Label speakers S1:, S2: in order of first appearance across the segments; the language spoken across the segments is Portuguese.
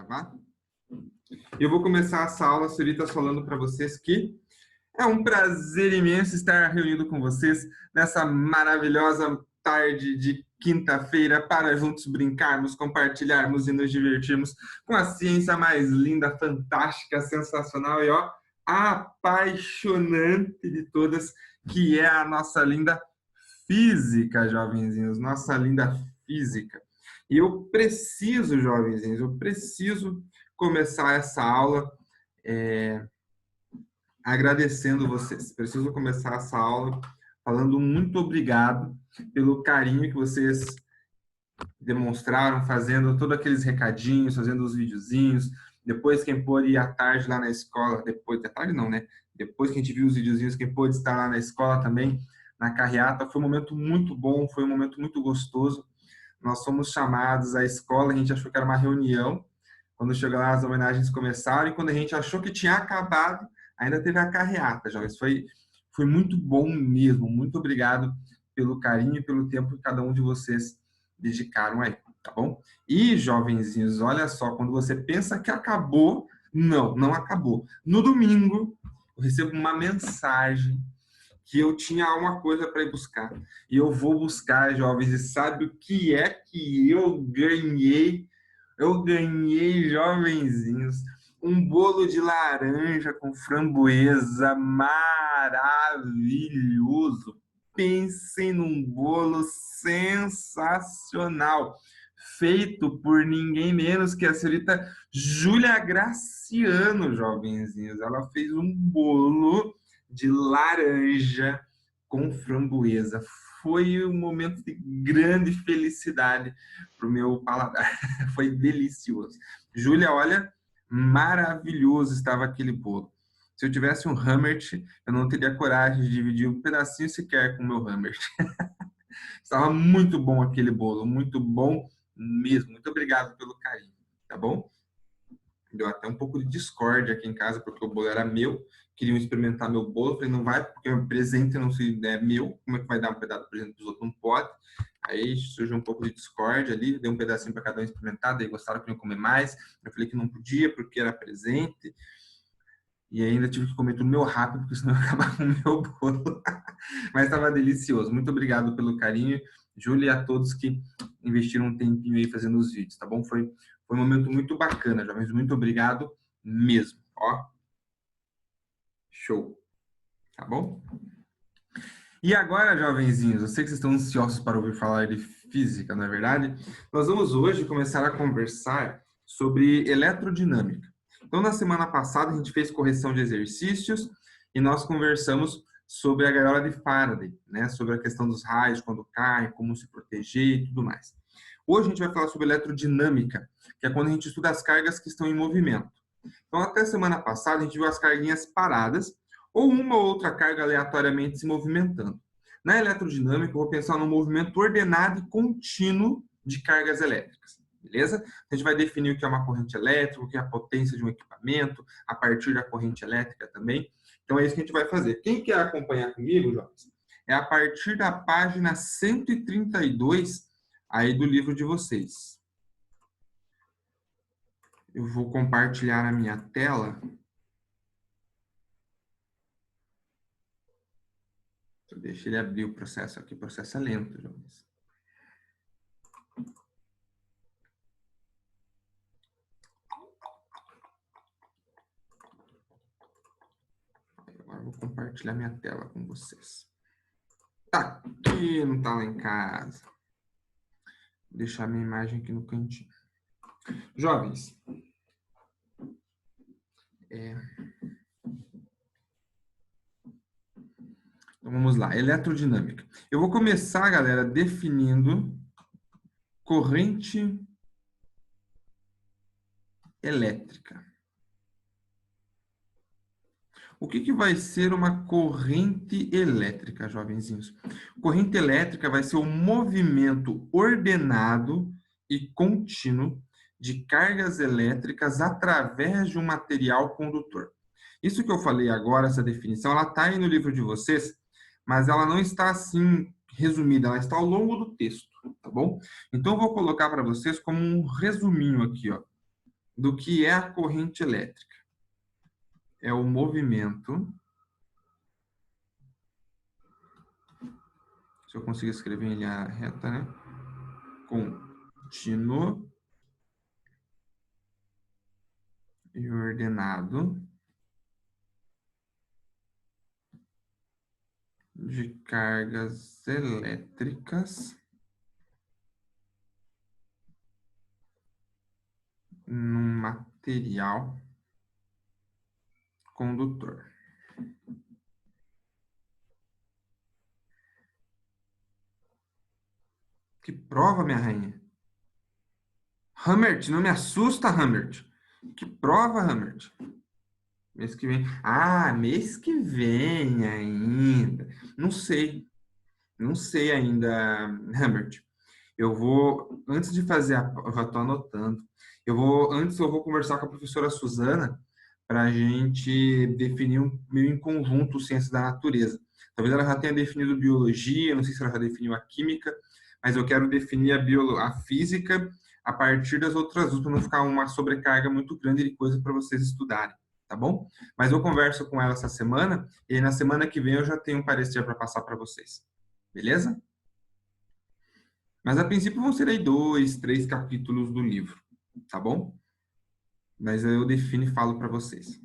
S1: gravar. Eu vou começar essa aula, senhoritas, falando para vocês que é um prazer imenso estar reunido com vocês nessa maravilhosa tarde de quinta-feira para juntos brincarmos, compartilharmos e nos divertirmos com a ciência mais linda, fantástica, sensacional e apaixonante de todas, que é a nossa linda física, jovenzinhos, nossa linda física. E eu preciso, jovenzinhos, eu preciso começar essa aula agradecendo vocês. Preciso começar essa aula falando muito obrigado pelo carinho que vocês demonstraram, fazendo todos aqueles recadinhos, fazendo os videozinhos. Depois, quem pôde ir à tarde lá na escola, depois, à tarde não, né? Depois que a gente viu os videozinhos, quem pôde estar lá na escola também, na carreata, foi um momento muito bom, foi um momento muito gostoso. Nós fomos chamados à escola, a gente achou que era uma reunião. Quando chegou lá, as homenagens começaram, e quando a gente achou que tinha acabado, ainda teve a carreata, jovens. Foi muito bom mesmo. Muito obrigado pelo carinho e pelo tempo que cada um de vocês dedicaram aí, tá bom? E, jovenzinhos, olha só, quando você pensa que acabou, não acabou. No domingo, eu recebo uma mensagem que eu tinha uma coisa para ir buscar. E eu vou buscar, jovens, e sabe o que é que eu ganhei? Eu ganhei, jovenzinhos, um bolo de laranja com framboesa maravilhoso. Pensem num bolo sensacional, feito por ninguém menos que a senhorita Júlia Graciano, jovenzinhos. Ela fez um bolo de laranja com framboesa. Foi um momento de grande felicidade para o meu paladar. Foi delicioso. Júlia, olha, maravilhoso estava aquele bolo. Se eu tivesse um Hammert, eu não teria coragem de dividir um pedacinho sequer com o meu Hammert. Estava muito bom aquele bolo, muito bom mesmo. Muito obrigado pelo carinho, tá bom? Deu até um pouco de discórdia aqui em casa, porque o bolo era meu, queriam experimentar meu bolo, falei, não vai, porque o presente não é meu, como é que vai dar um pedaço do presente para os outros? Não pode. Aí surgiu um pouco de discórdia ali, dei um pedacinho para cada um experimentar, daí gostaram que iam comer mais, eu falei que não podia, porque era presente, e ainda tive que comer tudo meu rápido, porque senão eu ia acabar com o meu bolo. Mas estava delicioso. Muito obrigado pelo carinho, Júlia, e a todos que investiram um tempinho aí fazendo os vídeos, tá bom? Foi um momento muito bacana, jovens. Muito obrigado mesmo. Ó, show. Tá bom? E agora, jovenzinhos, eu sei que vocês estão ansiosos para ouvir falar de física, não é verdade? Nós vamos hoje começar a conversar sobre eletrodinâmica. Então, na semana passada, a gente fez correção de exercícios e nós conversamos sobre a gaiola de Faraday, né? Sobre a questão dos raios, quando caem, como se proteger e tudo mais. Hoje a gente vai falar sobre eletrodinâmica, que é quando a gente estuda as cargas que estão em movimento. Então, até semana passada, a gente viu as carguinhas paradas ou uma ou outra carga aleatoriamente se movimentando. Na eletrodinâmica, eu vou pensar no movimento ordenado e contínuo de cargas elétricas, beleza? A gente vai definir o que é uma corrente elétrica, o que é a potência de um equipamento, a partir da corrente elétrica também. Então, é isso que a gente vai fazer. Quem quer acompanhar comigo, jovens, é a partir da página 132 aí do livro de vocês. Eu vou compartilhar a minha tela. Deixa ele abrir o processo aqui. O processo é lento, jovens. Agora eu vou compartilhar minha tela com vocês. Tá aqui, não tá lá em casa. Vou deixar minha imagem aqui no cantinho. Jovens, então vamos lá, eletrodinâmica. Eu vou começar, galera, definindo corrente elétrica. O que vai ser uma corrente elétrica, jovenzinhos? Corrente elétrica vai ser o movimento ordenado e contínuo de cargas elétricas através de um material condutor. Isso que eu falei agora, essa definição, ela está aí no livro de vocês, mas ela não está assim resumida, ela está ao longo do texto, tá bom? Então, eu vou colocar para vocês como um resuminho aqui, ó. do que é a corrente elétrica. É o movimento, se eu conseguir escrever em linha reta, né? Contínuo e ordenado de cargas elétricas num material condutor. Que prova, minha rainha? Hummert, não me assusta, Hummert. Que prova, Hummert? Mês que vem. Ah, mês que vem ainda. Não sei. Não sei ainda, Humbert. Eu vou, antes de fazer eu já estou anotando. Antes eu vou conversar com a professora Suzana para a gente definir meio em conjunto ciências da natureza. Talvez ela já tenha definido biologia, não sei se ela já definiu a química, mas eu quero definir a física a partir das outras duas, para não ficar uma sobrecarga muito grande de coisa para vocês estudarem, tá bom? Mas eu converso com ela essa semana e aí na semana que vem eu já tenho um parecer para passar para vocês. Beleza? Mas a princípio vão ser aí 2, 3 capítulos do livro, tá bom? Mas eu defino e falo para vocês.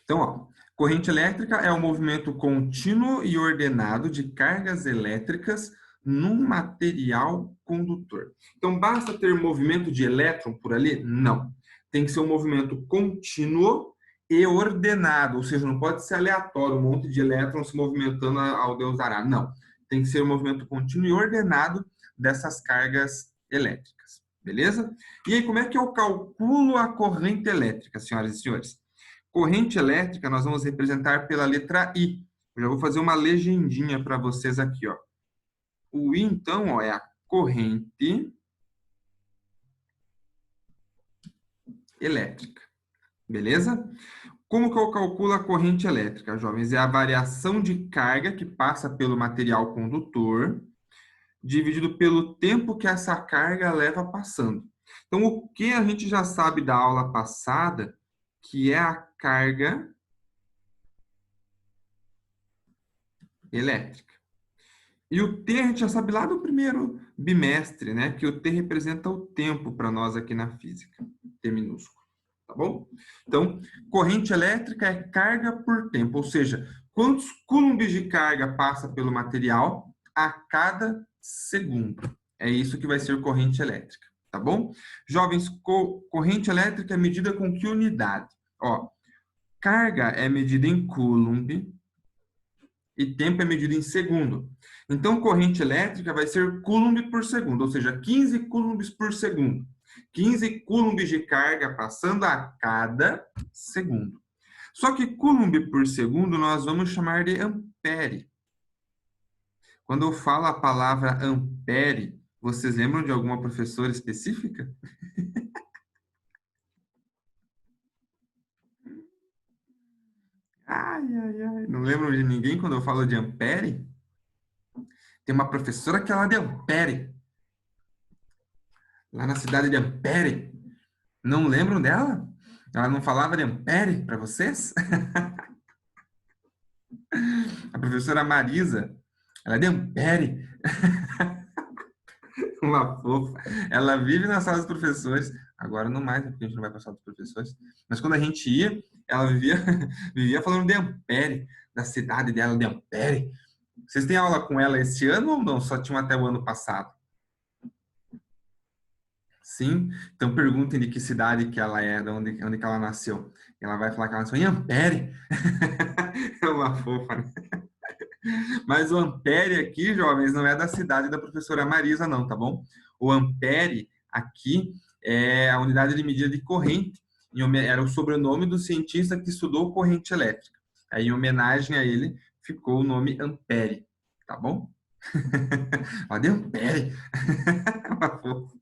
S1: Então, ó, corrente elétrica é o movimento contínuo e ordenado de cargas elétricas num material condutor. Então, basta ter movimento de elétron por ali? Não. Tem que ser um movimento contínuo e ordenado, ou seja, não pode ser aleatório, um monte de elétrons se movimentando ao Deus dará. Não. Tem que ser um movimento contínuo e ordenado dessas cargas elétricas. Beleza? E aí, como é que eu calculo a corrente elétrica, senhoras e senhores? Corrente elétrica nós vamos representar pela letra I. Eu já vou fazer uma legendinha para vocês aqui, ó. O I, então, ó, é a corrente elétrica. Beleza? Como que eu calculo a corrente elétrica, jovens? É a variação de carga que passa pelo material condutor, dividido pelo tempo que essa carga leva passando. Então, o que a gente já sabe da aula passada, que é a carga elétrica. E o T a gente já sabe lá do primeiro bimestre, né? Que o T representa o tempo para nós aqui na física. T minúsculo, tá bom? Então, corrente elétrica é carga por tempo, ou seja, quantos coulombs de carga passa pelo material a cada segundo. É isso que vai ser corrente elétrica, tá bom? Jovens, corrente elétrica é medida com que unidade? Ó, carga é medida em coulomb, e tempo é medido em segundo. Então, corrente elétrica vai ser coulomb por segundo, ou seja, 15 coulombs por segundo. 15 coulombs de carga passando a cada segundo. Só que coulomb por segundo nós vamos chamar de ampere. Quando eu falo a palavra ampere, vocês lembram de alguma professora específica? Ai, ai, ai. Não lembram de ninguém quando eu falo de ampere? Tem uma professora que ela é de ampere. Lá na cidade de Ampere. Não lembram dela? Ela não falava de Ampere para vocês? A professora Marisa, ela é de Ampere. Uma fofa. Ela vive na sala dos professores. Agora não mais, né, porque a gente não vai para a sala dos professores. Mas quando a gente ia, ela vivia, vivia falando de Ampere, da cidade dela, de Ampere. Vocês têm aula com ela esse ano ou não? Só tinham até o ano passado? Sim? Então perguntem de que cidade que ela é, de onde que ela nasceu. Ela vai falar que ela nasceu em Ampere. É uma fofa, né? Mas o ampere aqui, jovens, não é da cidade da professora Marisa, não, tá bom? O ampere aqui é a unidade de medida de corrente. Era o sobrenome do cientista que estudou corrente elétrica. Aí, em homenagem a ele, ficou o nome ampere, tá bom? Olha de ampere. Uma fofa.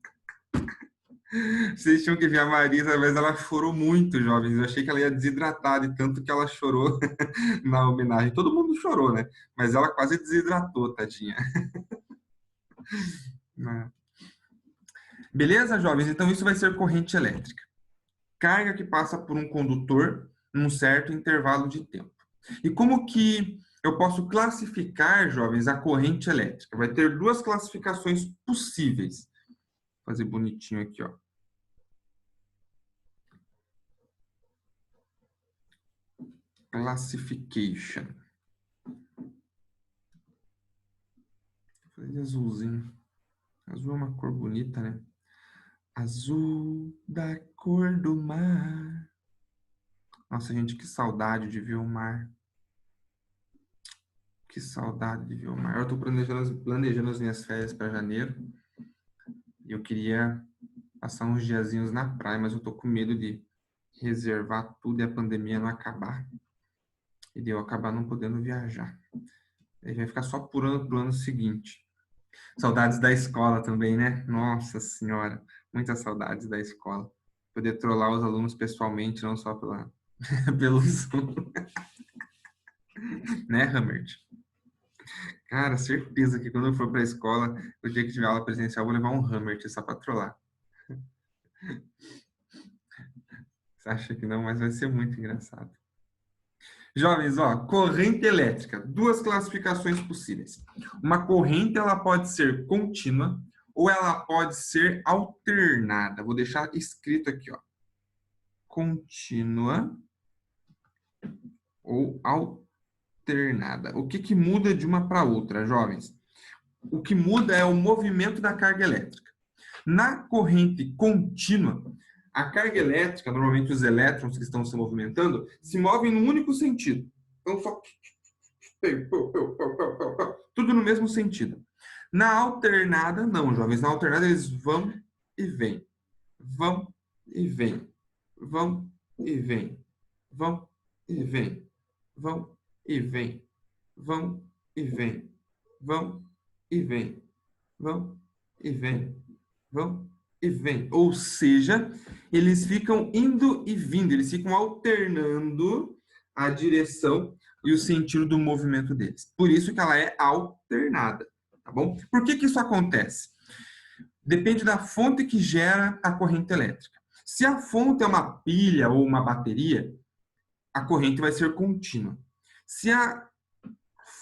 S1: Vocês tinham que ver a Marisa, mas ela chorou muito, jovens. Eu achei que ela ia desidratar de tanto que ela chorou na homenagem. Todo mundo chorou, né? Mas ela quase desidratou, tadinha. Beleza, jovens? Então, isso vai ser corrente elétrica. Carga que passa por um condutor num certo intervalo de tempo. E como que eu posso classificar, jovens, a corrente elétrica? Vai ter duas classificações possíveis. Vou fazer bonitinho aqui, ó. Classification. Vou fazer de azulzinho. Azul é uma cor bonita, né? Azul da cor do mar. Nossa, gente, que saudade de ver o mar. Que saudade de ver o mar. Eu estou planejando as minhas férias para janeiro. E eu queria passar uns diazinhos na praia, mas eu tô com medo de reservar tudo e a pandemia não acabar. E de eu acabar não podendo viajar. Aí vai ficar só por ano pro ano seguinte. Saudades da escola também, né? Nossa Senhora, muitas saudades da escola. Poder trollar os alunos pessoalmente, não só pelo Zoom. Né, Hamert? Cara, certeza que quando eu for para a escola, o dia que tiver aula presencial, eu vou levar um Hammer só para trollar. Você acha que não? Mas vai ser muito engraçado. Jovens, ó, corrente elétrica, duas classificações possíveis. Uma corrente, ela pode ser contínua ou ela pode ser alternada. Vou deixar escrito aqui, ó. Contínua ou alternada. O que que muda de uma para outra, jovens? O que muda é o movimento da carga elétrica. Na corrente contínua, a carga elétrica, normalmente os elétrons que estão se movimentando, se movem num único sentido. Então, só tudo no mesmo sentido. Na alternada, não, jovens. Na alternada, eles vão e vêm. Vão e vêm. Vão e vêm. Vão e vêm. Vão e vêm. Vão e vêm. Vão e vêm. Vão e vêm. Vão e vêm. Ou seja, eles ficam indo e vindo, eles ficam alternando a direção e o sentido do movimento deles. Por isso que ela é alternada, tá bom? Por que que isso acontece? Depende da fonte que gera a corrente elétrica. Se a fonte é uma pilha ou uma bateria, a corrente vai ser contínua. Se a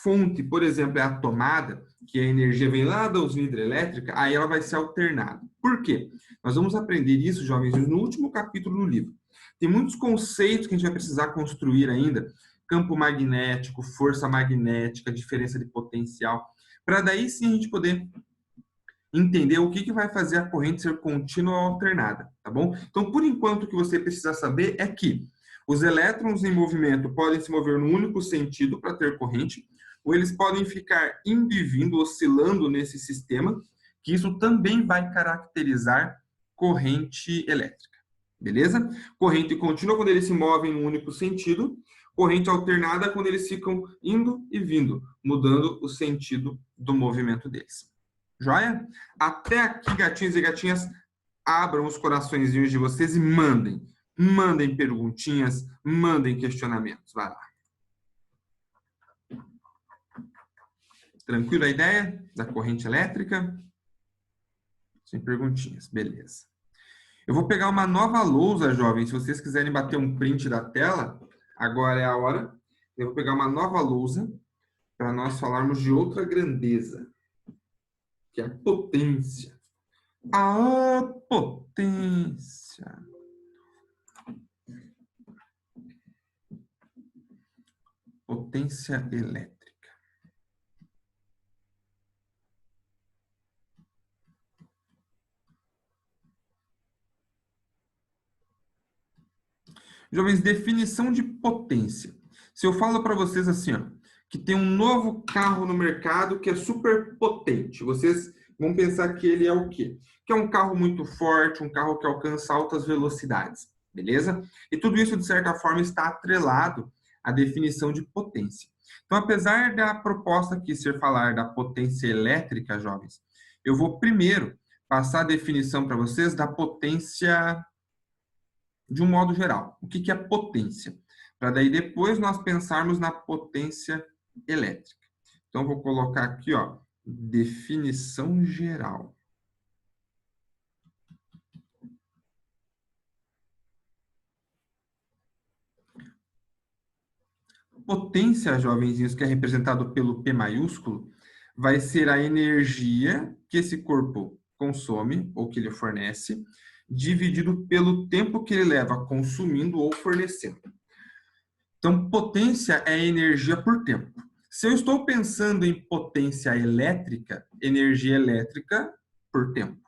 S1: fonte, por exemplo, é a tomada, que a energia vem lá da usina hidrelétrica, aí ela vai ser alternada. Por quê? Nós vamos aprender isso, jovens, no último capítulo do livro. Tem muitos conceitos que a gente vai precisar construir ainda, campo magnético, força magnética, diferença de potencial, para daí sim a gente poder entender o que que vai fazer a corrente ser contínua ou alternada, tá bom? Então, por enquanto, o que você precisa saber é que os elétrons em movimento podem se mover num único sentido para ter corrente, ou eles podem ficar indo e vindo, oscilando nesse sistema, que isso também vai caracterizar corrente elétrica, beleza? Corrente contínua quando eles se movem num único sentido, corrente alternada quando eles ficam indo e vindo, mudando o sentido do movimento deles. Joia? Até aqui, gatinhos e gatinhas, abram os coraçõezinhos de vocês e mandem. Mandem perguntinhas, mandem questionamentos. Vai lá. Tranquilo a ideia da corrente elétrica? Sem perguntinhas, beleza. Eu vou pegar uma nova lousa, jovens. Se vocês quiserem bater um print da tela, agora é a hora. Eu vou pegar uma nova lousa para nós falarmos de outra grandeza, que é a potência. A potência. Potência elétrica. Jovens, definição de potência. Se eu falo para vocês assim, ó, que tem um novo carro no mercado que é super potente, vocês vão pensar que ele é o quê? Que é um carro muito forte, um carro que alcança altas velocidades, beleza? E tudo isso, de certa forma, está atrelado à definição de potência. Então, apesar da proposta aqui ser falar da potência elétrica, jovens, eu vou primeiro passar a definição para vocês da potência de um modo geral. O que que é potência? Para daí depois nós pensarmos na potência elétrica. Então, vou colocar aqui, ó, definição geral. potência, jovenzinhos, que é representado pelo P maiúsculo, vai ser a energia que esse corpo consome, ou que ele fornece, dividido pelo tempo que ele leva consumindo ou fornecendo. Então, potência é energia por tempo. Se eu estou pensando em potência elétrica, energia elétrica por tempo.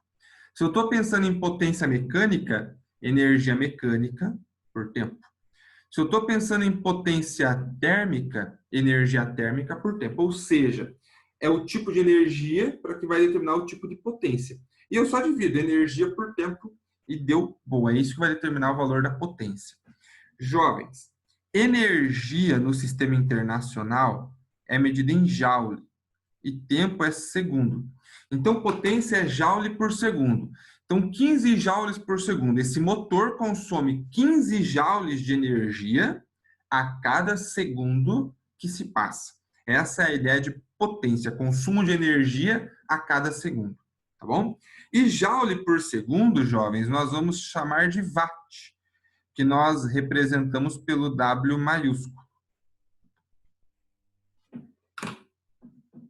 S1: Se eu estou pensando em potência mecânica, energia mecânica por tempo. Se eu estou pensando em potência térmica, energia térmica por tempo. Ou seja, é o tipo de energia para que vai determinar o tipo de potência. E eu só divido energia por tempo e deu boa. É isso que vai determinar o valor da potência. Jovens, energia no sistema internacional é medida em joule e tempo é segundo. Então, potência é joule por segundo. Então, 15 joules por segundo. Esse motor consome 15 joules de energia a cada segundo que se passa. Essa é a ideia de potência, consumo de energia a cada segundo, tá bom? E joule por segundo, jovens, nós vamos chamar de watt, que nós representamos pelo W maiúsculo.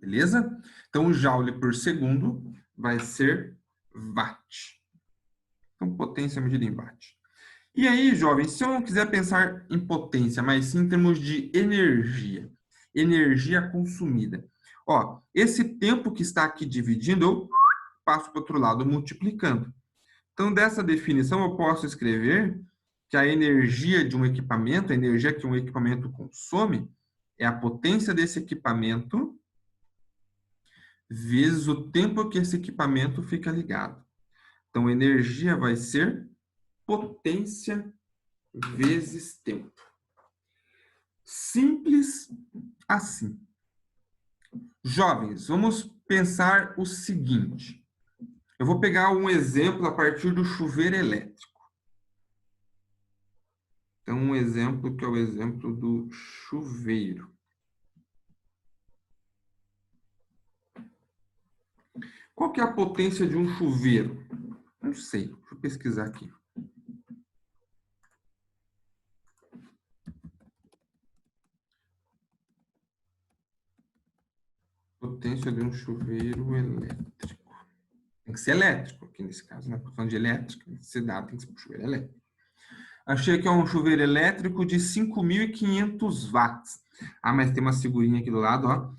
S1: Beleza? Então, o joule por segundo vai ser watt. Então, potência medida em watt. E aí, jovens, se eu não quiser pensar em potência, mas sim em termos de energia, energia consumida. Ó, esse tempo que está aqui dividindo, eu passo para o outro lado multiplicando. Então, dessa definição, eu posso escrever que a energia de um equipamento, a energia que um equipamento consome, é a potência desse equipamento vezes o tempo que esse equipamento fica ligado. Então, energia vai ser potência vezes tempo. Simples assim. Jovens, vamos pensar o seguinte. Eu vou pegar um exemplo a partir do chuveiro elétrico. Então, um exemplo que é o exemplo do chuveiro. Qual que é a potência de um chuveiro? Não sei, deixa eu pesquisar aqui. Potência de um chuveiro elétrico. Tem que ser elétrico aqui nesse caso, né? Estou falando de elétrico, se dá, tem que ser um chuveiro elétrico. Achei que é um chuveiro elétrico de 5.500 watts. Ah, mas tem uma figurinha aqui do lado, ó.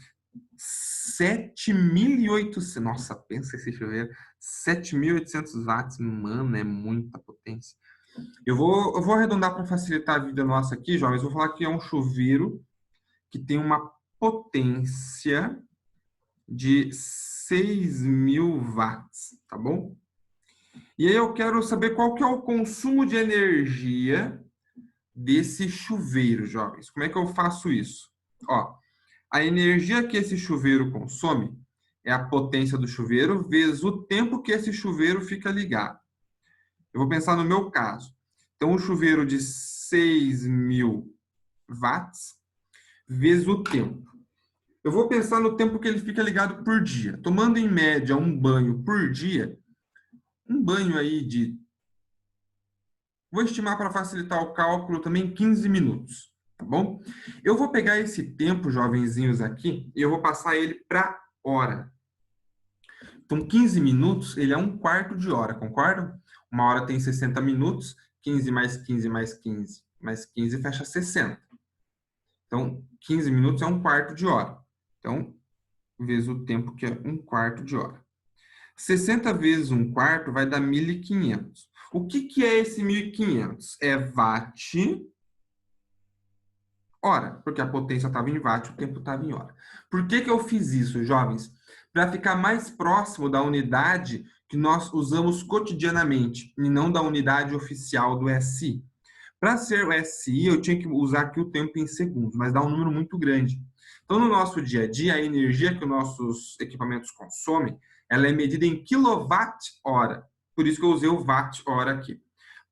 S1: 7.800. Nossa, pensa esse chuveiro. 7.800 watts, mano, é muita potência. Eu vou arredondar para facilitar a vida nossa aqui, jovens. Vou falar que é um chuveiro que tem uma potência de 6.000 watts, tá bom? E aí eu quero saber qual que é o consumo de energia desse chuveiro, jovens. Como é que eu faço isso? Ó, a energia que esse chuveiro consome é a potência do chuveiro vezes o tempo que esse chuveiro fica ligado. Eu vou pensar no meu caso. Então, um chuveiro de 6.000 watts vezes o tempo. Eu vou pensar no tempo que ele fica ligado por dia. Tomando em média um banho por dia, um banho aí de... Vou estimar para facilitar o cálculo também 15 minutos, tá bom? Eu vou pegar esse tempo, jovenzinhos, aqui, e eu vou passar ele para hora. Então, 15 minutos, ele é um quarto de hora, concordam? Uma hora tem 60 minutos, 15 mais 15 mais 15 mais 15 fecha 60. Então, 15 minutos é um quarto de hora. Então, vezes o tempo que é um quarto de hora. 60 vezes um quarto vai dar 1.500. O que é esse 1.500? É watt hora, porque a potência estava em watt, o tempo estava em hora. Por que eu fiz isso, jovens? Para ficar mais próximo da unidade que nós usamos cotidianamente, e não da unidade oficial do SI. Para ser o SI, eu tinha que usar aqui o tempo em segundos, mas dá um número muito grande. Então, no nosso dia a dia, a energia que os nossos equipamentos consomem, ela é medida em quilowatt-hora. Por isso que eu usei o watt-hora aqui.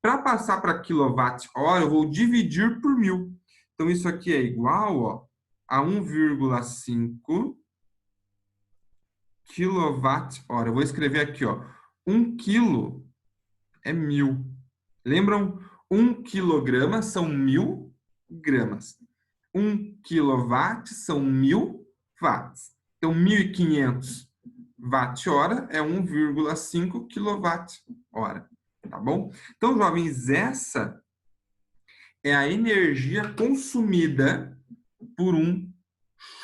S1: Para passar para quilowatt-hora, eu vou dividir por 1.000. Então, isso aqui é igual, ó, a 1,5 quilowatt-hora. Eu vou escrever aqui, ó, 1 quilo é 1.000. Lembram? 1 quilograma são 1.000 gramas. kW são 1.000 watts. Então, 1.500 watt-hora é 1,5 kWh, tá bom? Então, jovens, essa é a energia consumida por um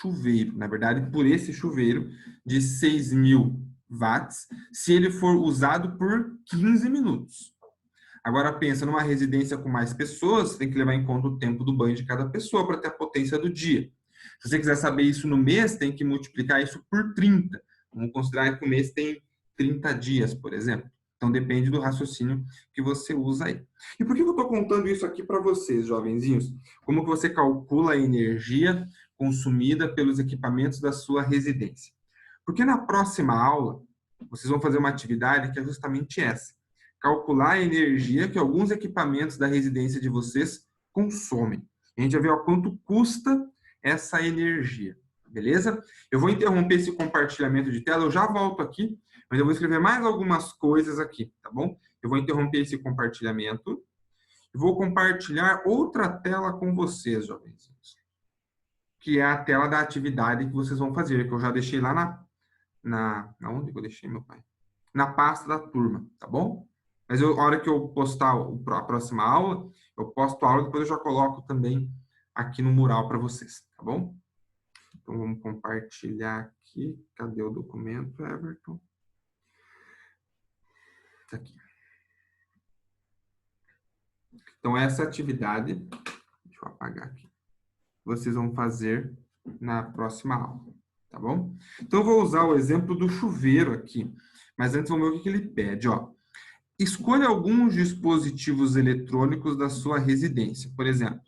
S1: chuveiro, na verdade, por esse chuveiro de 6.000 watts, se ele for usado por 15 minutos. Agora, pensa numa residência com mais pessoas, você tem que levar em conta o tempo do banho de cada pessoa para ter a potência do dia. Se você quiser saber isso no mês, tem que multiplicar isso por 30. Vamos considerar que o mês tem 30 dias, por exemplo. Então, depende do raciocínio que você usa aí. E por que eu estou contando isso aqui para vocês, jovenzinhos? Como que você calcula a energia consumida pelos equipamentos da sua residência? Porque na próxima aula, vocês vão fazer uma atividade que é justamente essa. Calcular a energia que alguns equipamentos da residência de vocês consomem. A gente vai ver o quanto custa essa energia, beleza? Eu vou interromper esse compartilhamento de tela, eu já volto aqui, mas eu vou escrever mais algumas coisas aqui, tá bom? Eu vou interromper esse compartilhamento e vou compartilhar outra tela com vocês, jovens, que é a tela da atividade que vocês vão fazer, que eu já deixei lá onde que eu deixei, meu pai? Na pasta da turma, tá bom? Mas a hora que eu postar a próxima aula, eu posto a aula e depois eu já coloco também aqui no mural para vocês, tá bom? Então, vamos compartilhar aqui. Cadê o documento, Everton? Tá aqui. Então, essa atividade, deixa eu apagar aqui, vocês vão fazer na próxima aula, tá bom? Então, eu vou usar o exemplo do chuveiro aqui, mas antes vamos ver o que ele pede, ó. Escolha alguns dispositivos eletrônicos da sua residência, por exemplo,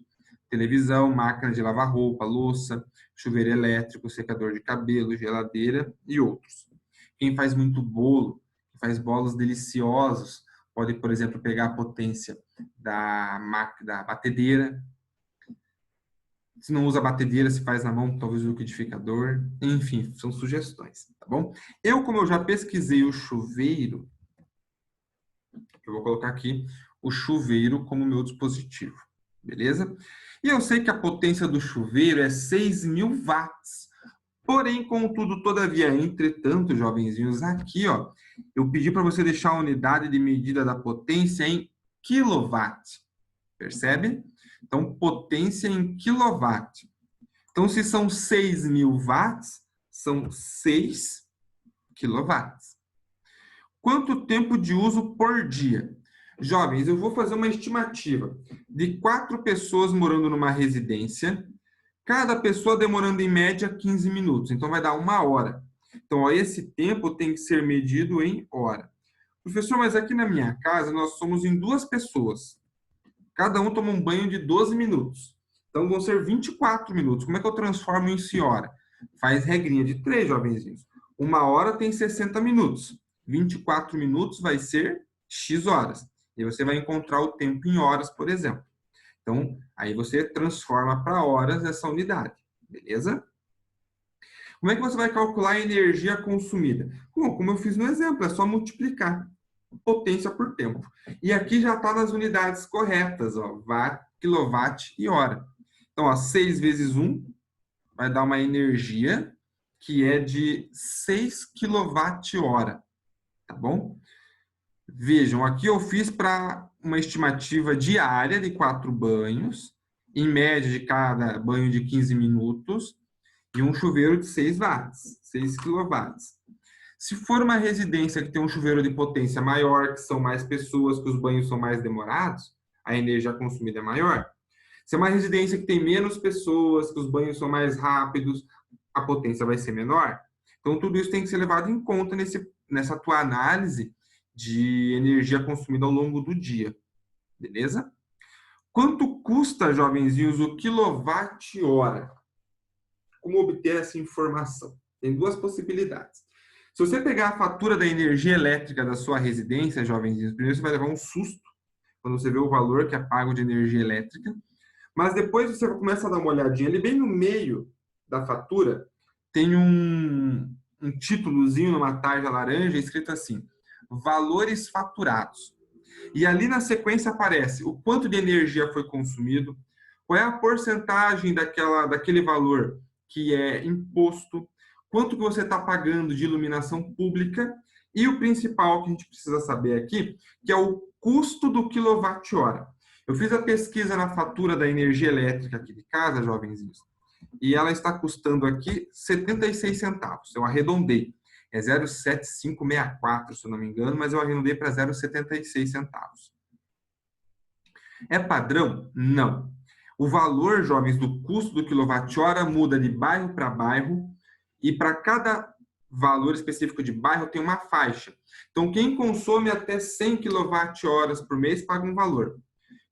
S1: televisão, máquina de lavar roupa, louça, chuveiro elétrico, secador de cabelo, geladeira e outros. Quem faz muito bolo, faz bolos deliciosos, pode, por exemplo, pegar a potência da batedeira. Se não usa batedeira, se faz na mão, talvez o liquidificador. Enfim, são sugestões, tá bom? Como eu já pesquisei o chuveiro, eu vou colocar aqui o chuveiro como meu dispositivo, beleza? E eu sei que a potência do chuveiro é 6.000 watts. Porém, contudo, todavia, entretanto, jovenzinhos, aqui, ó, eu pedi para você deixar a unidade de medida da potência em quilowatt. Percebe? Então, potência em quilowatt. Então, se são 6.000 watts, são 6 quilowatts. Quanto tempo de uso por dia? Jovens, eu vou fazer uma estimativa de 4 pessoas morando numa residência, cada pessoa demorando em média 15 minutos. Então, vai dar 1 hora. Então, ó, esse tempo tem que ser medido em hora. Professor, mas aqui na minha casa nós somos em 2 pessoas. Cada um toma um banho de 12 minutos. Então, vão ser 24 minutos. Como é que eu transformo isso em hora? Faz regrinha de 3, jovenzinhos. 1 hora tem 60 minutos. 24 minutos vai ser X horas. E você vai encontrar o tempo em horas, por exemplo. Então, aí você transforma para horas essa unidade, beleza? Como é que você vai calcular a energia consumida? Bom, como eu fiz no exemplo, é só multiplicar potência por tempo. E aqui já está nas unidades corretas, ó, watt, quilowatt e hora. Então, ó, 6 vezes 1 vai dar uma energia que é de 6 kWh, tá bom? Vejam, aqui eu fiz para uma estimativa diária de 4 banhos, em média de cada banho de 15 minutos, e um chuveiro de 6 watts, 6 quilowatts. Se for uma residência que tem um chuveiro de potência maior, que são mais pessoas, que os banhos são mais demorados, a energia consumida é maior. Se é uma residência que tem menos pessoas, que os banhos são mais rápidos, a potência vai ser menor. Então, tudo isso tem que ser levado em conta nessa tua análise de energia consumida ao longo do dia. Beleza? Quanto custa, jovenzinhos, o quilowatt-hora? Como obter essa informação? Tem 2 possibilidades. Se você pegar a fatura da energia elétrica da sua residência, jovenzinhos, primeiro você vai levar um susto quando você vê o valor que é pago de energia elétrica, mas depois você começa a dar uma olhadinha ali, bem no meio da fatura, tem um títulozinho numa tarja laranja escrito assim, valores faturados. E ali na sequência aparece o quanto de energia foi consumido, qual é a porcentagem daquele valor que é imposto, quanto que você está pagando de iluminação pública e o principal que a gente precisa saber aqui, que é o custo do quilowatt-hora. Eu fiz a pesquisa na fatura da energia elétrica aqui de casa, jovenzinhos, e ela está custando aqui 76 centavos. Eu arredondei. É 0,7564, se eu não me engano, mas eu arredondei para 0,76 centavos. É padrão? Não. O valor, jovens, do custo do quilowatt-hora muda de bairro para bairro e para cada valor específico de bairro tem uma faixa. Então, quem consome até 100 kWh por mês paga um valor.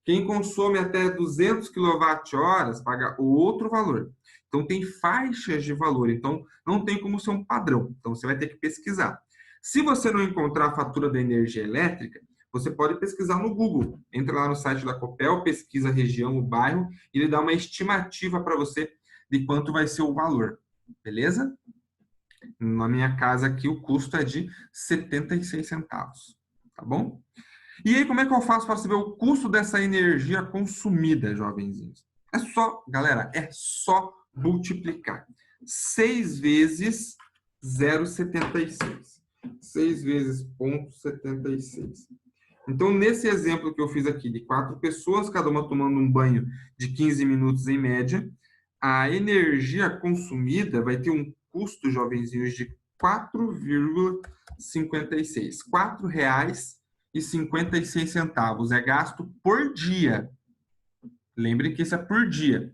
S1: Quem consome até 200 kWh paga outro valor. Então, tem faixas de valor. Então, não tem como ser um padrão. Então, você vai ter que pesquisar. Se você não encontrar a fatura da energia elétrica, você pode pesquisar no Google. Entra lá no site da Copel, pesquisa a região, o bairro, e ele dá uma estimativa para você de quanto vai ser o valor. Beleza? Na minha casa aqui, o custo é de 76 centavos. Tá bom? E aí, como é que eu faço para saber o custo dessa energia consumida, jovenzinhos? É só, galera, é só multiplicar. 6 vezes 0,76. 6 vezes 0,76. Então, nesse exemplo que eu fiz aqui, de 4 pessoas, cada uma tomando um banho de 15 minutos em média, a energia consumida vai ter um custo, jovenzinhos, de 4,56. R$ 4,56 é gasto por dia. Lembre que isso é por dia.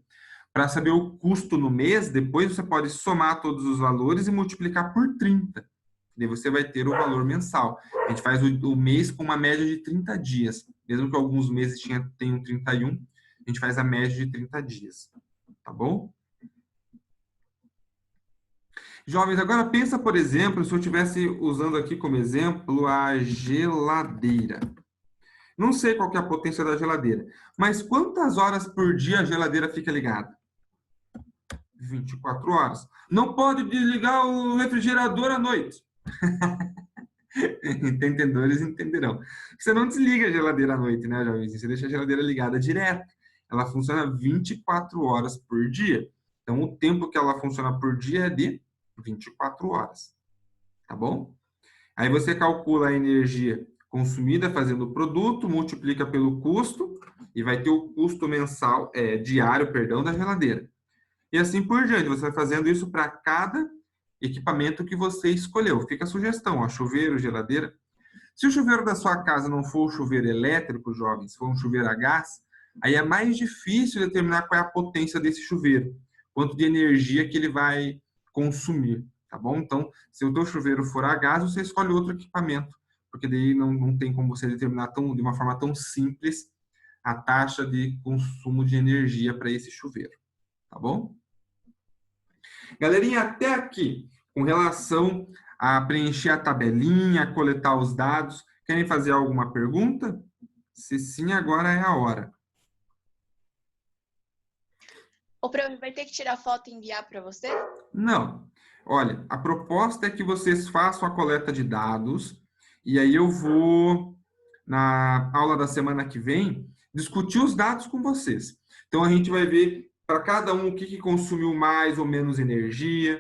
S1: Para saber o custo no mês, depois você pode somar todos os valores e multiplicar por 30. Daí você vai ter o valor mensal. A gente faz o mês com uma média de 30 dias. Mesmo que alguns meses tenham 31, a gente faz a média de 30 dias. Tá bom? Jovens, agora pensa, por exemplo, se eu estivesse usando aqui como exemplo a geladeira. Não sei qual que é a potência da geladeira, mas quantas horas por dia a geladeira fica ligada? 24 horas. Não pode desligar o refrigerador à noite. Entendedores entenderão. Você não desliga a geladeira à noite, né, jovens? Você deixa a geladeira ligada direto. Ela funciona 24 horas por dia. Então, o tempo que ela funciona por dia é de 24 horas. Tá bom? Aí você calcula a energia consumida fazendo o produto, multiplica pelo custo e vai ter o custo mensal, diário, perdão, da geladeira. E assim por diante, você vai fazendo isso para cada equipamento que você escolheu. Fica a sugestão, ó, chuveiro, geladeira. Se o chuveiro da sua casa não for um chuveiro elétrico, jovens, se for um chuveiro a gás, aí é mais difícil determinar qual é a potência desse chuveiro, quanto de energia que ele vai consumir, tá bom? Então, se o teu chuveiro for a gás, você escolhe outro equipamento, porque daí não tem como você determinar de uma forma tão simples a taxa de consumo de energia para esse chuveiro, tá bom? Galerinha, até aqui, com relação a preencher a tabelinha, coletar os dados, querem fazer alguma pergunta? Se sim, agora é a hora.
S2: O Prêmio vai ter que tirar foto e enviar para você?
S1: Não. Olha, a proposta é que vocês façam a coleta de dados e aí eu vou, na aula da semana que vem, discutir os dados com vocês. Então, a gente vai ver para cada um o que consumiu mais ou menos energia.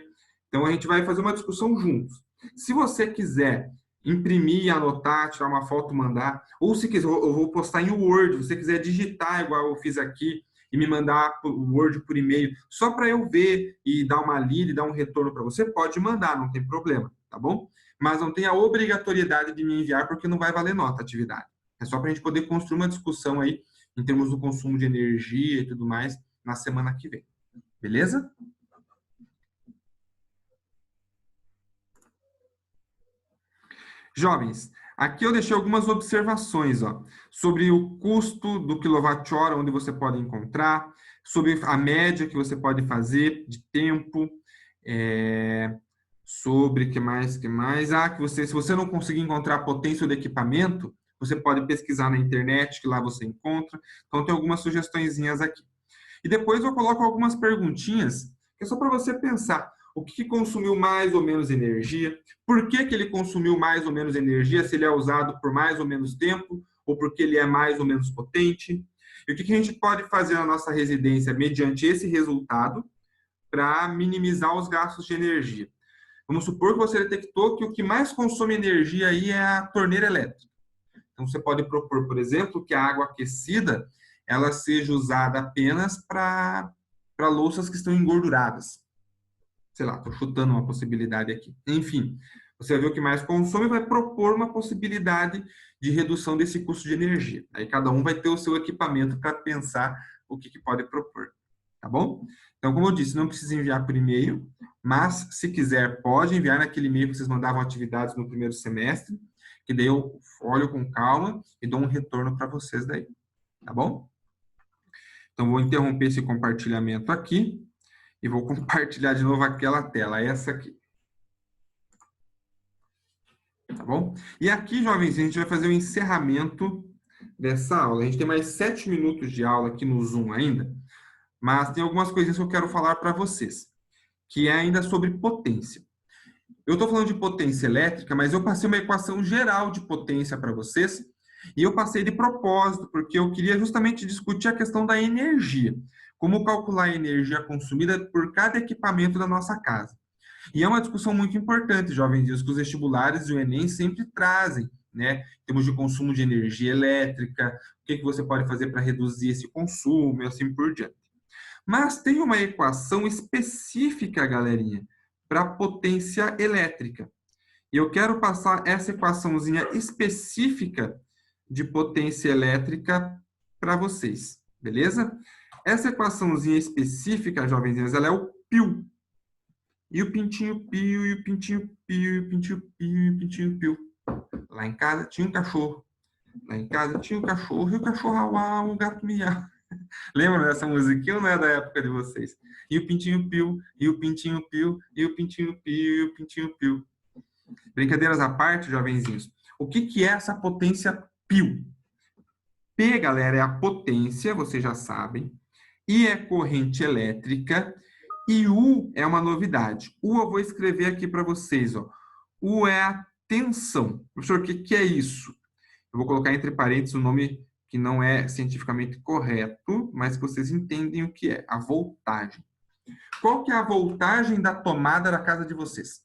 S1: Então, a gente vai fazer uma discussão juntos. Se você quiser imprimir, anotar, tirar uma foto, mandar, ou se quiser, eu vou postar em Word, se você quiser digitar igual eu fiz aqui, e me mandar o Word por e-mail, só para eu ver e dar uma lida e dar um retorno para você, pode mandar, não tem problema, tá bom? Mas não tem a obrigatoriedade de me enviar, porque não vai valer nota a atividade. É só para a gente poder construir uma discussão aí, em termos do consumo de energia e tudo mais, na semana que vem. Beleza? Jovens, aqui eu deixei algumas observações, ó, sobre o custo do quilowatt-hora, onde você pode encontrar, sobre a média que você pode fazer de tempo, sobre que mais? Que se você não conseguir encontrar a potência do equipamento, você pode pesquisar na internet, que lá você encontra. Então, tem algumas sugestõezinhas aqui. E depois eu coloco algumas perguntinhas, que é só para você pensar. O que consumiu mais ou menos energia? Por que ele consumiu mais ou menos energia? Se ele é usado por mais ou menos tempo? Ou porque ele é mais ou menos potente? E o que a gente pode fazer na nossa residência mediante esse resultado para minimizar os gastos de energia? Vamos supor que você detectou que o que mais consome energia aí é a torneira elétrica. Então, você pode propor, por exemplo, que a água aquecida ela seja usada apenas para louças que estão engorduradas. Sei lá, estou chutando uma possibilidade aqui. Enfim, você vai ver o que mais consome e vai propor uma possibilidade de redução desse custo de energia. Aí cada um vai ter o seu equipamento para pensar o que pode propor. Tá bom? Então, como eu disse, não precisa enviar por e-mail, mas se quiser, pode enviar naquele e-mail que vocês mandavam atividades no primeiro semestre, que daí eu olho com calma e dou um retorno para vocês daí. Tá bom? Então, vou interromper esse compartilhamento aqui e vou compartilhar de novo aquela tela, essa aqui. Tá bom? E aqui, jovens, a gente vai fazer o encerramento dessa aula. A gente tem mais 7 minutos de aula aqui no Zoom ainda, mas tem algumas coisinhas que eu quero falar para vocês, que é ainda sobre potência. Eu estou falando de potência elétrica, mas eu passei uma equação geral de potência para vocês, e eu passei de propósito, porque eu queria justamente discutir a questão da energia. Como calcular a energia consumida por cada equipamento da nossa casa. E é uma discussão muito importante, jovens, que os vestibulares e o Enem sempre trazem, né? Em termos de consumo de energia elétrica, o que você pode fazer para reduzir esse consumo e assim por diante. Mas tem uma equação específica, galerinha, para potência elétrica. E eu quero passar essa equaçãozinha específica de potência elétrica para vocês, beleza? Essa equaçãozinha específica, jovenzinhas, ela é o π. E o pintinho pio, e o pintinho pio, e o pintinho pio, e o pintinho pio. Lá em casa tinha um cachorro. Lá em casa tinha um cachorro, e o cachorro auau, o gato miau. Lembram dessa musiquinha ou não é da época de vocês? E o pintinho pio, e o pintinho pio, e o pintinho pio, e o pintinho pio. Brincadeiras à parte, jovenzinhos. O que é essa potência π? P, galera, é a potência, vocês já sabem. I é corrente elétrica. E U é uma novidade. U eu vou escrever aqui para vocês. Ó. U é a tensão. Professor, o que é isso? Eu vou colocar entre parênteses um nome que não é cientificamente correto, mas que vocês entendem o que é. A voltagem. Qual que é a voltagem da tomada da casa de vocês?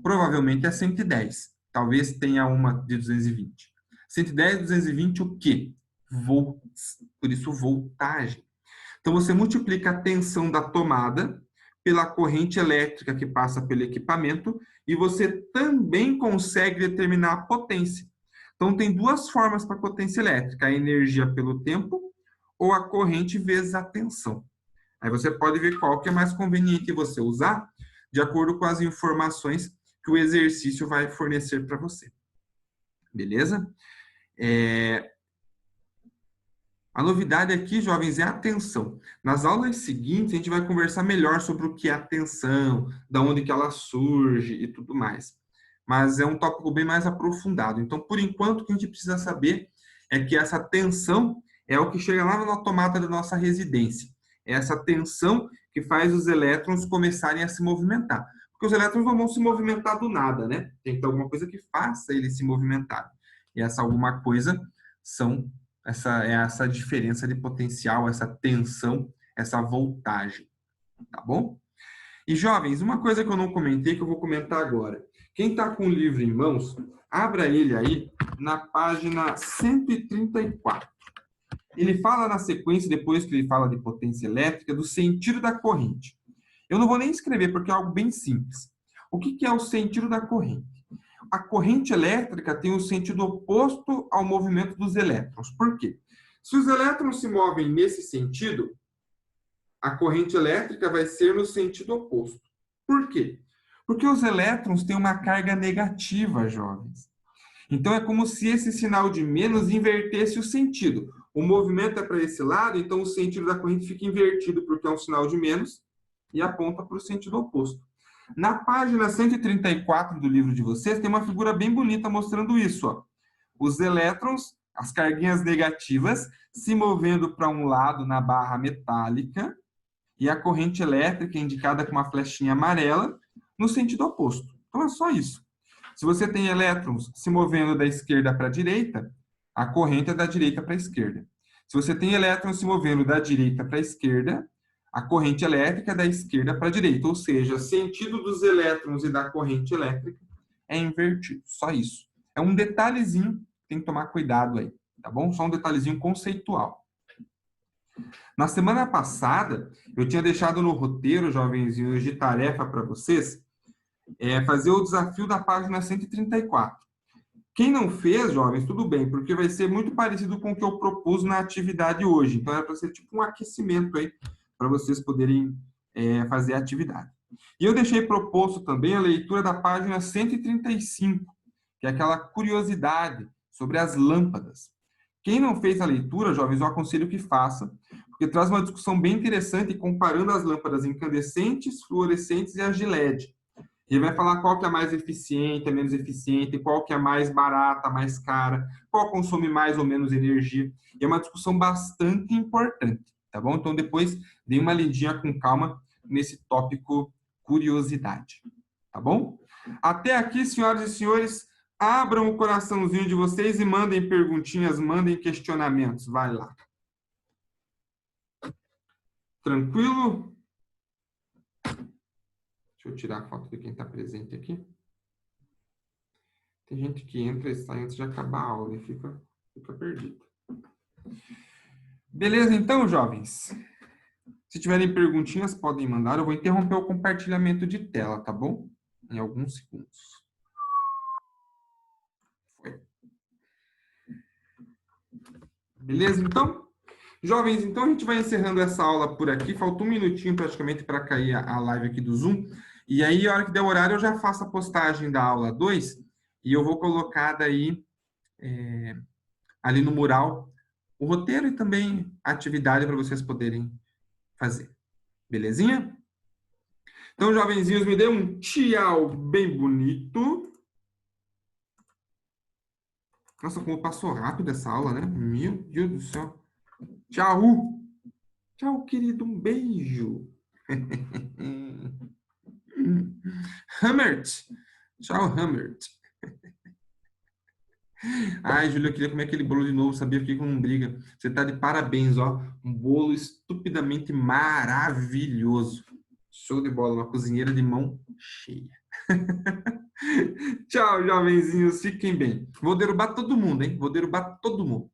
S1: Provavelmente é 110. Talvez tenha uma de 220. 110, 220 o quê? Volts. Por isso, voltagem. Então, você multiplica a tensão da tomada pela corrente elétrica que passa pelo equipamento e você também consegue determinar a potência. Então, tem duas formas para a potência elétrica, a energia pelo tempo ou a corrente vezes a tensão. Aí você pode ver qual que é mais conveniente você usar de acordo com as informações que o exercício vai fornecer para você. Beleza? A novidade aqui, jovens, é a tensão. Nas aulas seguintes, a gente vai conversar melhor sobre o que é a tensão, da onde que ela surge e tudo mais. Mas é um tópico bem mais aprofundado. Então, por enquanto, o que a gente precisa saber é que essa tensão é o que chega lá na tomada da nossa residência. É essa tensão que faz os elétrons começarem a se movimentar. Porque os elétrons não vão se movimentar do nada, né? Tem que ter alguma coisa que faça eles se movimentarem. E essa alguma coisa essa diferença de potencial, essa tensão, essa voltagem, tá bom? E, jovens, uma coisa que eu não comentei, que eu vou comentar agora. Quem está com o livro em mãos, abra ele aí na página 134. Ele fala na sequência, depois que ele fala de potência elétrica, do sentido da corrente. Eu não vou nem escrever, porque é algo bem simples. O que é o sentido da corrente? A corrente elétrica tem um sentido oposto ao movimento dos elétrons. Por quê? Se os elétrons se movem nesse sentido, a corrente elétrica vai ser no sentido oposto. Por quê? Porque os elétrons têm uma carga negativa, jovens. Então, é como se esse sinal de menos invertesse o sentido. O movimento é para esse lado, então o sentido da corrente fica invertido, porque é um sinal de menos, e aponta para o sentido oposto. Na página 134 do livro de vocês, tem uma figura bem bonita mostrando isso. Ó. Os elétrons, as carguinhas negativas, se movendo para um lado na barra metálica e a corrente elétrica, indicada com uma flechinha amarela, no sentido oposto. Então, é só isso. Se você tem elétrons se movendo da esquerda para a direita, a corrente é da direita para a esquerda. Se você tem elétrons se movendo da direita para a esquerda, a corrente elétrica é da esquerda para a direita, ou seja, o sentido dos elétrons e da corrente elétrica é invertido, só isso. É um detalhezinho, tem que tomar cuidado aí, tá bom? Só um detalhezinho conceitual. Na semana passada, eu tinha deixado no roteiro, jovenzinhos, de tarefa para vocês, fazer o desafio da página 134. Quem não fez, jovens, tudo bem, porque vai ser muito parecido com o que eu propus na atividade hoje. Então, é para ser tipo um aquecimento aí, para vocês poderem fazer a atividade. E eu deixei proposto também a leitura da página 135, que é aquela curiosidade sobre as lâmpadas. Quem não fez a leitura, jovens, eu aconselho que faça, porque traz uma discussão bem interessante comparando as lâmpadas incandescentes, fluorescentes e as de LED. Ele vai falar qual que é mais eficiente, é menos eficiente, qual que é mais barata, mais cara, qual consome mais ou menos energia. E é uma discussão bastante importante, tá bom? Então, depois, dê uma lidinha com calma nesse tópico curiosidade, tá bom? Até aqui, senhoras e senhores, abram o coraçãozinho de vocês e mandem perguntinhas, mandem questionamentos. Vai lá. Tranquilo? Deixa eu tirar a foto de quem está presente aqui. Tem gente que entra e sai antes de acabar a aula e fica perdido. Beleza, então, jovens? Se tiverem perguntinhas, podem mandar. Eu vou interromper o compartilhamento de tela, tá bom? Em alguns segundos. Foi. Beleza, então? Jovens, então a gente vai encerrando essa aula por aqui. Faltou um minutinho praticamente para cair a live aqui do Zoom. E aí, a hora que der horário, eu já faço a postagem da aula 2 e eu vou colocar daí ali no mural o roteiro e também a atividade para vocês poderem fazer. Belezinha? Então, jovenzinhos, me dê um tchau bem bonito. Nossa, como passou rápido essa aula, né? Meu Deus do céu. Tchau. Tchau, querido. Um beijo. Hummert. Tchau, Hummert. Ai, Júlio, eu queria comer aquele bolo de novo, sabia? Fiquei com briga. Você tá de parabéns, ó. Um bolo estupidamente maravilhoso. Show de bola, uma cozinheira de mão cheia. Tchau, jovenzinhos. Fiquem bem. Vou derrubar todo mundo, hein? Vou derrubar todo mundo.